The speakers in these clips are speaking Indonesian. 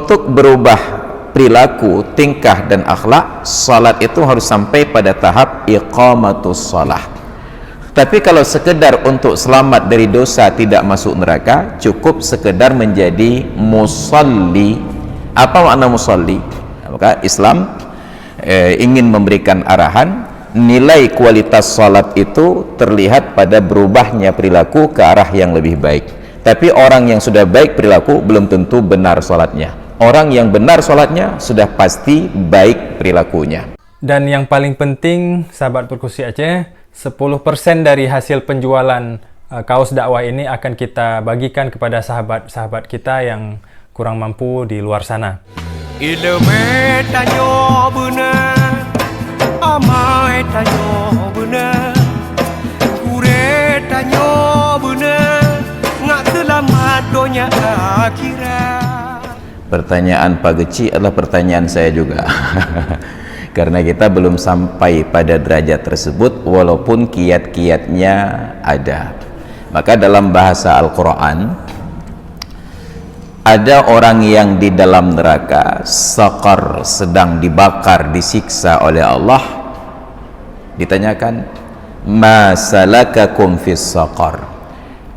Untuk berubah perilaku, tingkah dan akhlak, salat itu harus sampai pada tahap iqamatus salah. Tapi kalau sekedar untuk selamat dari dosa, tidak masuk neraka, cukup sekedar menjadi musalli. Apa makna musalli? Maka Islam ingin memberikan arahan, nilai kualitas salat itu terlihat pada berubahnya perilaku ke arah yang lebih baik. Tapi orang yang sudah baik perilaku belum tentu benar salatnya. Orang yang benar salatnya sudah pasti baik perilakunya. Dan yang paling penting, sahabat Perkusi Aceh, 10% dari hasil penjualan kaos dakwah ini akan kita bagikan kepada sahabat-sahabat kita yang kurang mampu di luar sana. Ilmu tanyo benar, amai tanyo benar, kure tanyo benar, ngak selamat dunia akhirat. Pertanyaan Pak Geci adalah pertanyaan saya juga. Karena kita belum sampai pada derajat tersebut, walaupun kiat-kiatnya ada. Maka dalam bahasa Al-Quran, ada orang yang di dalam neraka, saqar, sedang dibakar, disiksa oleh Allah. Ditanyakan, ma salakakum fis saqar?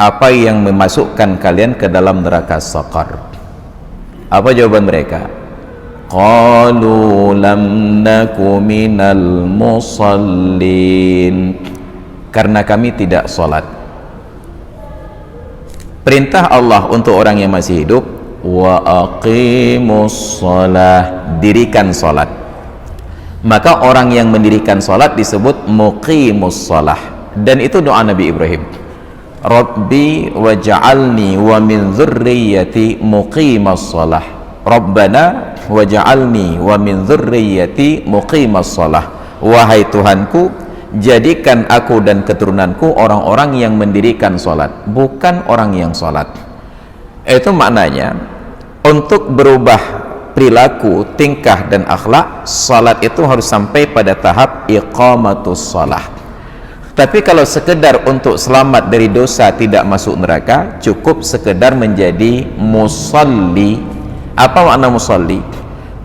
Apa yang memasukkan kalian ke dalam neraka saqar? Apa jawaban mereka? Qalu lam naku minal musallin. Karena kami tidak sholat. Perintah Allah untuk orang yang masih hidup, wa aqimus shalah, dirikan sholat. Maka orang yang mendirikan sholat disebut muqimus shalah. Dan itu doa Nabi Ibrahim. Rabbi waj'alni wa min dzurriyyati muqimas shalah. Rabbana waj'alni wa min dzurriyyati muqimas shalah. Wahai Tuhanku, jadikan aku dan keturunanku orang-orang yang mendirikan salat, bukan orang yang salat. Itu maknanya, untuk berubah perilaku, tingkah dan akhlak, salat itu harus sampai pada tahap iqamatus salah. Tapi kalau sekedar untuk selamat dari dosa, tidak masuk neraka, cukup sekedar menjadi musalli. Apa makna musalli?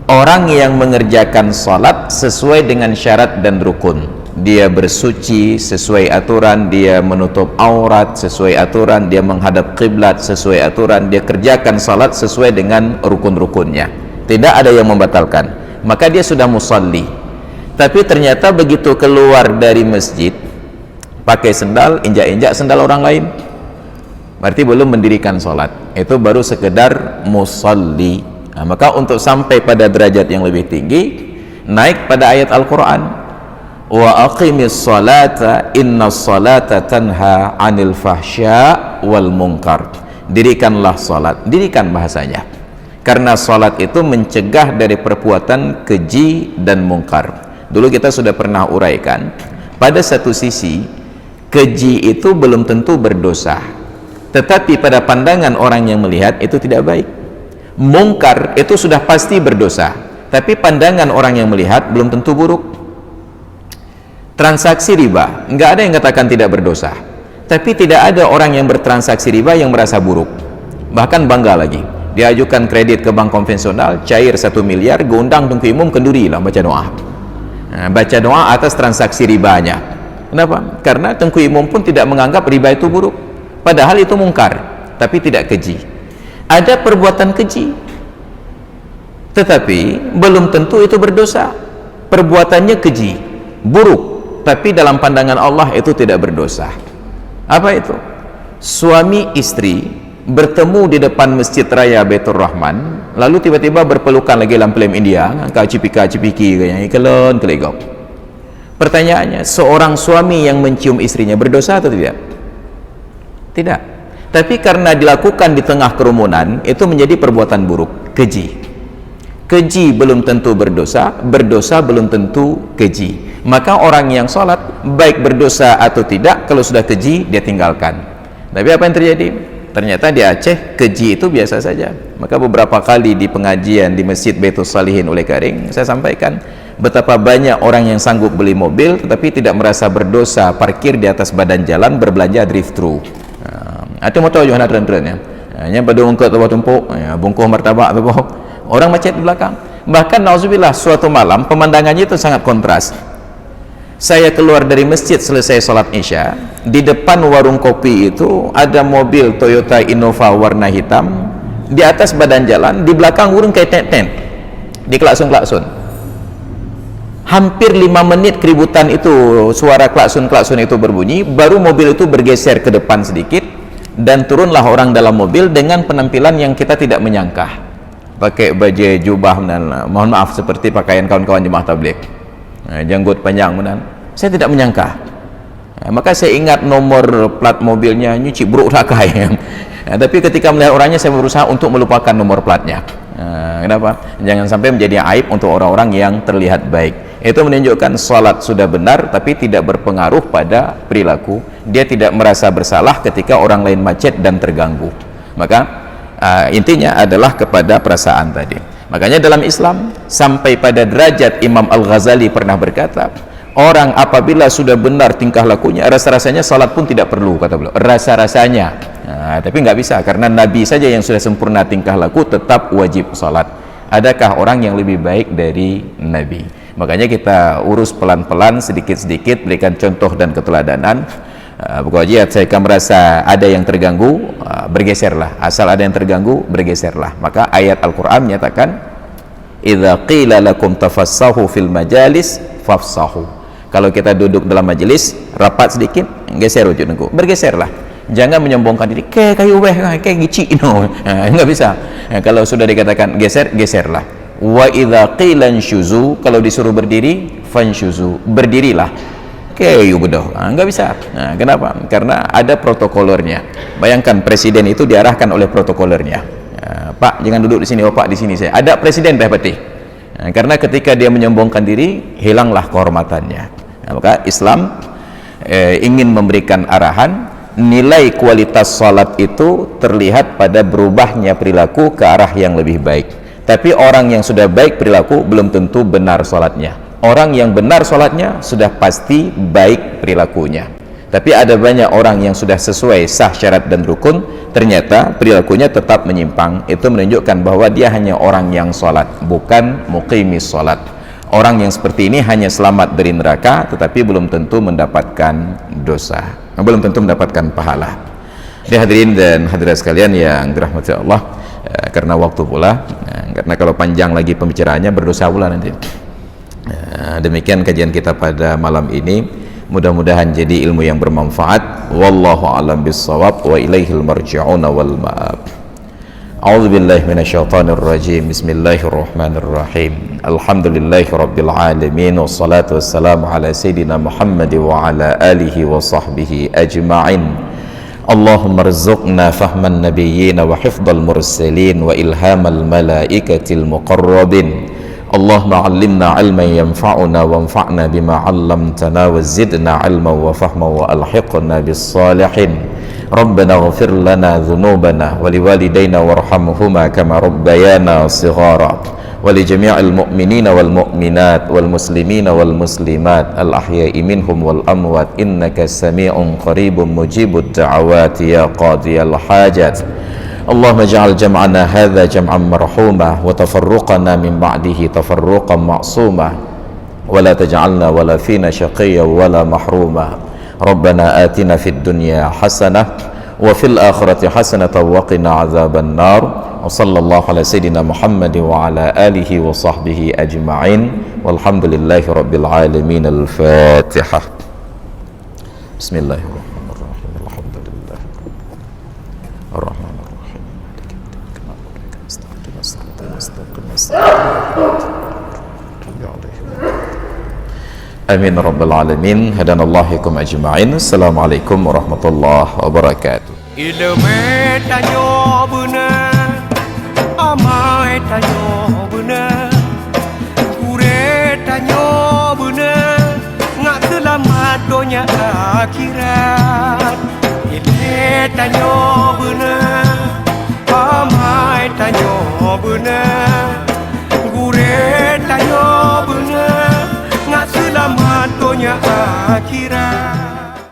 Orang yang mengerjakan salat sesuai dengan syarat dan rukun. Dia bersuci sesuai aturan, dia menutup aurat sesuai aturan, dia menghadap kiblat sesuai aturan, dia kerjakan salat sesuai dengan rukun-rukunnya. Tidak ada yang membatalkan. Maka dia sudah musalli. Tapi ternyata begitu keluar dari masjid, pakai sendal, injak-injak sendal orang lain, berarti belum mendirikan salat. Itu baru sekedar musalli. Nah, maka untuk sampai pada derajat yang lebih tinggi, naik pada ayat Al-Quran, wa aqimis salata innas salata tanha anil fahsya wal munkar. Dirikanlah salat, dirikan bahasanya, karena salat itu mencegah dari perbuatan keji dan mungkar. Dulu kita sudah pernah uraikan, pada satu sisi keji itu belum tentu berdosa, tetapi pada pandangan orang yang melihat itu tidak baik. Mungkar itu sudah pasti berdosa, tapi pandangan orang yang melihat belum tentu buruk. Transaksi riba, nggak ada yang katakan tidak berdosa, tapi tidak ada orang yang bertransaksi riba yang merasa buruk, bahkan bangga lagi. Diajukan kredit ke bank konvensional, cair 1 miliar, gondang Tengku Imum, kenduri lah baca doa. Nah, baca doa atas transaksi ribanya. Kenapa? Karena Tengku Imum pun tidak menganggap riba itu buruk, padahal itu mungkar, tapi tidak keji. Ada perbuatan keji, tetapi belum tentu itu berdosa. Perbuatannya keji, buruk, tapi dalam pandangan Allah itu tidak berdosa. Apa itu? Suami istri bertemu di depan Masjid Raya Baitur Rahman, lalu tiba-tiba berpelukan lagi dalam film India, angka cipika-cipiki kayaknya, kelon kelegok. Pertanyaannya, seorang suami yang mencium istrinya berdosa atau tidak? Tidak. Tapi karena dilakukan di tengah kerumunan, itu menjadi perbuatan buruk, keji. Keji belum tentu berdosa, berdosa belum tentu keji. Maka orang yang sholat, baik berdosa atau tidak, kalau sudah keji, dia tinggalkan. Tapi apa yang terjadi? Ternyata di Aceh, keji itu biasa saja. Maka beberapa kali di pengajian di Masjid Baitul Salihin Ulai Karing, saya sampaikan betapa banyak orang yang sanggup beli mobil, tetapi tidak merasa berdosa parkir di atas badan jalan, berbelanja drive-thru. Itu mau tahu Yohana tren-tren ya. Hanya pada ungkut atau tumpuk, bungkuh martabak atau orang macet di belakang. Bahkan nauzubillah, suatu malam pemandangannya itu sangat kontras. Saya keluar dari masjid selesai sholat isya, di depan warung kopi itu ada mobil Toyota Innova warna hitam, di atas badan jalan, di belakang urung kayak tent-tent, di klakson-klakson. Hampir 5 menit keributan itu, suara klakson-klakson itu berbunyi, baru mobil itu bergeser ke depan sedikit, dan turunlah orang dalam mobil dengan penampilan yang kita tidak menyangka, pakai baju jubah dan mohon maaf seperti pakaian kawan-kawan jemaah tabligh, janggut panjang benar. Saya tidak menyangka. Maka saya ingat nomor plat mobilnya, nyuci buruk rakai. Tapi ketika melihat orangnya, saya berusaha untuk melupakan nomor platnya. Kenapa? Jangan sampai menjadi aib untuk orang-orang yang terlihat baik. Itu menunjukkan salat sudah benar tapi tidak berpengaruh pada perilaku. Dia tidak merasa bersalah ketika orang lain macet dan terganggu. Maka intinya adalah kepada perasaan tadi. Makanya dalam Islam sampai pada derajat Imam Al-Ghazali pernah berkata, orang apabila sudah benar tingkah lakunya, rasa-rasanya salat pun tidak perlu, kata beliau. Rasa-rasanya. Tapi nggak bisa, karena Nabi saja yang sudah sempurna tingkah laku tetap wajib salat. Adakah orang yang lebih baik dari Nabi? Makanya kita urus pelan-pelan, sedikit-sedikit, berikan contoh dan keteladanan. Pokoknya saya akan merasa ada yang terganggu, bergeserlah. Asal ada yang terganggu, bergeserlah. Maka ayat Al-Quran menyatakan, idza qila lakum tafassahu fil majalis fafsahu. Kalau kita duduk dalam majelis, rapat sedikit, geser ujung dengku, bergeserlah. Jangan menyombongkan diri, kayak kayu weh, kayak gici, no. Enggak bisa. Kalau sudah dikatakan geser, geserlah. Wa idza qila syuzu, kalau disuruh berdiri, fanshuzu, berdirilah. Kayu bedoh, enggak bisa. Kenapa? Karena ada protokolernya. Bayangkan presiden itu diarahkan oleh protokolernya. Pak, jangan duduk di sini, oh Pak di sini saya. Ada presiden teh peti. Karena ketika dia menyombongkan diri, hilanglah kehormatannya. Maka Islam ingin memberikan arahan, nilai kualitas salat itu terlihat pada berubahnya perilaku ke arah yang lebih baik. Tapi orang yang sudah baik perilaku belum tentu benar salatnya. Orang yang benar salatnya sudah pasti baik perilakunya. Tapi ada banyak orang yang sudah sesuai sah syarat dan rukun, ternyata perilakunya tetap menyimpang. Itu menunjukkan bahwa dia hanya orang yang salat, bukan muqimis salat. Orang yang seperti ini hanya selamat dari neraka, tetapi belum tentu mendapatkan dosa, belum tentu mendapatkan pahala. Hadirin dan hadirat sekalian yang dirahmati Allah, karena waktu pula, karena kalau panjang lagi pembicaraannya berdosa pula nanti. Demikian kajian kita pada malam ini, mudah-mudahan jadi ilmu yang bermanfaat. Wallahu a'lam bissawab wa ilaihil marji'una wal ma'ab. A'udzu billahi minasyaitonir rajim. Bismillahirrahmanirrahim. Alhamdulillahi rabbil alamin, wassalatu wassalamu ala sayidina Muhammad wa ala alihi wa sahbihi ajma'in. Allahumma rzuqna fahman nabiyyin wa hifdzal mursalin wa ilhamal malaikatil muqarrabin. Allahumma 'allimna 'ilman yanfa'una wanfa'na bima 'allamtana wa zidna 'ilman wa fahman wa alhiqna bis salihin. Rabbana ighfir lana dhunubana wa liwalidayna warhamhuma kama rabbayana shighara wa li jami'il mu'minina wal mu'minat wal muslimina wal muslimat al ahya'i minhum wal amwat innaka sami'un qaribun mujibud da'awati ya qadiyal hajat. Allahumma ij'al jam'ana hadha jam'an marhuma wa tafarruqana min ba'dihi tafarruqan ma'suma wa la taj'alna wala fina shaqiyyan wala mahruma. Rabbana atina fid dunya hasanah wa fil akhirati hasanatan wa qina adzaban nar. Wa sallallahu ala sayidina Muhammad wa ala alihi wa sahbihi ajma'in. Walhamdulillahi rabbil alamin. Al-Fatihah. Bismillahirrahmanirrahim. Alhamdulillah. Ar-Rahmanir-Rahim. Amin rabbal alamin. Hadanallahu ajma'in. Assalamualaikum warahmatullahi wabarakatuh. Ilmu tanyo benar, amai tanyo benar, kure tanyo benar, ngak selamat dunia akhirat. Ilmu tanyo benar, amai tanyo benar, kure tanyo benar, ngak selamat dunia akhirat.